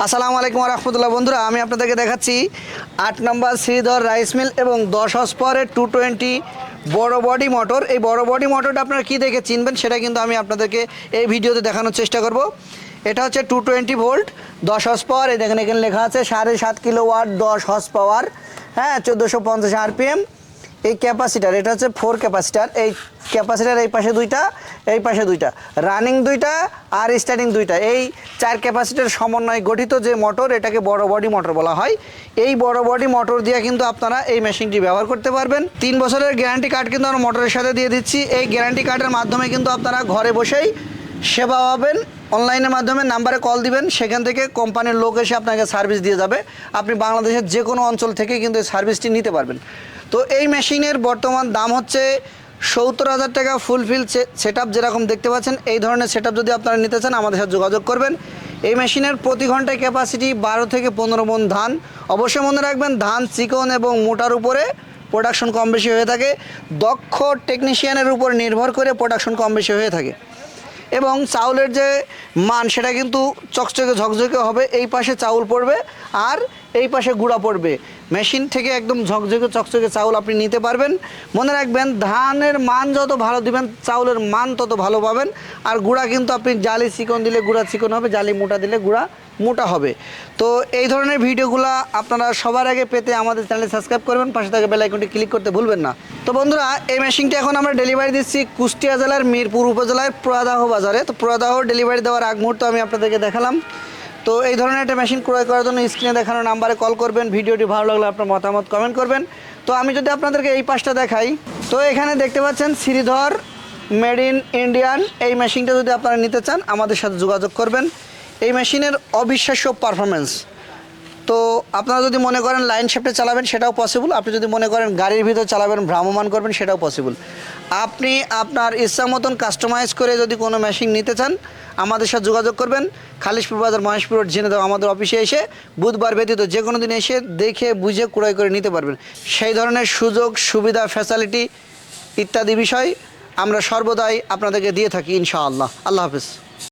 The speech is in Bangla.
আসসালামু আলাইকুম রহমতুল্লাহ। বন্ধুরা, আমি আপনাদেরকে দেখাচ্ছি 8 নম্বর শ্রীধর রাইস মিল এবং 10 হর্স পাওয়ারের 220 বড় বডি মোটর। এই বড় বডি মোটরটা আপনারা কী দেখে চিনবেন সেটা কিন্তু আমি আপনাদেরকে এই ভিডিওতে দেখানোর চেষ্টা করব। এটা হচ্ছে 220 ভোল্ট 10 হর্স পাওয়ার। এই দেখেন এখানে লেখা আছে 7.5 কিলোওয়াট 10 হর্স পাওয়ার, হ্যাঁ, 1450 আরপিএম। এই ক্যাপাসিটার, এটা হচ্ছে 4 ক্যাপাসিটার। এই ক্যাপাসিটার এই পাশে দুইটা, এই পাশে দুইটা, রানিং দুইটা আর স্টার্টিং দুইটা, এই 4 ক্যাপাসিটার সমন্বয়ে গঠিত যে মোটর, এটাকে বড় বডি মোটর বলা হয়। এই বড় বডি মোটর দিয়ে কিন্তু আপনারা এই মেশিনটি ব্যবহার করতে পারবেন। 3 বছরের গ্যারান্টি কার্ড কিন্তু আমরা মোটরের সাথে দিয়ে দিচ্ছি। এই গ্যারান্টি কার্ডের মাধ্যমে কিন্তু আপনারা ঘরে বসেই সেবা পাবেন। অনলাইনের মাধ্যমে নাম্বারে কল দিবেন, সেখান থেকে কোম্পানির লোক এসে আপনাকে সার্ভিস দিয়ে যাবে। আপনি বাংলাদেশের যে কোনো অঞ্চল থেকে কিন্তু এই সার্ভিসটি নিতে পারবেন। তো এই মেশিনের বর্তমান দাম হচ্ছে 70,000 টাকা। ফুলফিল সেট আপ যেরকম দেখতে পাচ্ছেন, এই ধরনের সেট আপ যদি আপনারা নিতে চান আমাদের সাথে যোগাযোগ করবেন। এই মেশিনের প্রতি ঘন্টায় ক্যাপাসিটি 12 থেকে 15 মণ ধান। অবশ্যই মনে রাখবেন, ধান চিকন এবং মোটার উপরে প্রোডাকশন কম বেশি হয়ে থাকে। দক্ষ টেকনিশিয়ানের উপর নির্ভর করে প্রোডাকশন কম বেশি হয়ে থাকে। এবং চাউলের যে মান সেটা কিন্তু চকচকে ঝকঝকে হবে। এই পাশে চাউল পড়বে আর এই পাশে গুঁড়া পড়বে। মেশিন থেকে একদম ঝকঝকে চকচকে চাউল আপনি নিতে পারবেন। মনে রাখবেন, ধানের মান যত ভালো দিবেন চাউলের মান তত ভালো পাবেন। আর গুঁড়া কিন্তু আপনি জালি চিকন দিলে গুঁড়া চিকন হবে, জালি মোটা দিলে গুঁড়া মোটা হবে। তো এই ধরনের ভিডিওগুলো আপনারা সবার আগে পেতে আমাদের চ্যানেল সাবস্ক্রাইব করবেন, পাশে থাকা বেল আইকনটি ক্লিক করতে ভুলবেন না। তো বন্ধুরা, এই মেশিনটি এখন আমরা ডেলিভারি দিচ্ছি কুষ্টিয়া জেলার মিরপুর উপজেলার প্রয়াদাহ বাজারে। তো প্রয়াদাহ ডেলিভারি দেওয়ার আগ মুহূর্তে আমি আপনাদেরকে দেখালাম। তো এই ধরনের একটা মেশিন ক্রয় করার জন্য স্ক্রিনে দেখানো নাম্বারে কল করবেন। ভিডিওটি ভালো লাগলে আপনার মতামত কমেন্ট করবেন। তো আমি যদি আপনাদেরকে এই পাশটা দেখাই, তো এখানে দেখতে পাচ্ছেন শ্রীধর মেড ইন ইন্ডিয়ান। এই মেশিনটা যদি আপনারা নিতে চান আমাদের সাথে যোগাযোগ করবেন। এই মেশিনের অবিশ্বাস্য পারফরমেন্স। তো আপনারা যদি মনে করেন লাইন শিফটে চালাবেন সেটাও পসিবল। আপনি যদি মনে করেন গাড়ির ভিতর চালাবেন, ভ্রাম্যমান করবেন, সেটাও পসিবল। আপনি আপনার ইচ্ছা মতন কাস্টমাইজ করে যদি কোনো মেশিন নিতে চান আমাদের সাথে যোগাযোগ করবেন। খালিশপুর বাজার মহেশপুর রোড জেনে দেওয়া আমাদের অফিসে এসে বুধবার ব্যতীত যে কোনো দিন এসে দেখে বুঝে ক্রয় করে নিতে পারবেন। সেই ধরনের সুযোগ সুবিধা ফ্যাসিলিটি ইত্যাদি বিষয় আমরা সর্বদাই আপনাদেরকে দিয়ে থাকি ইনশাআল্লাহ। আল্লাহ হাফেজ।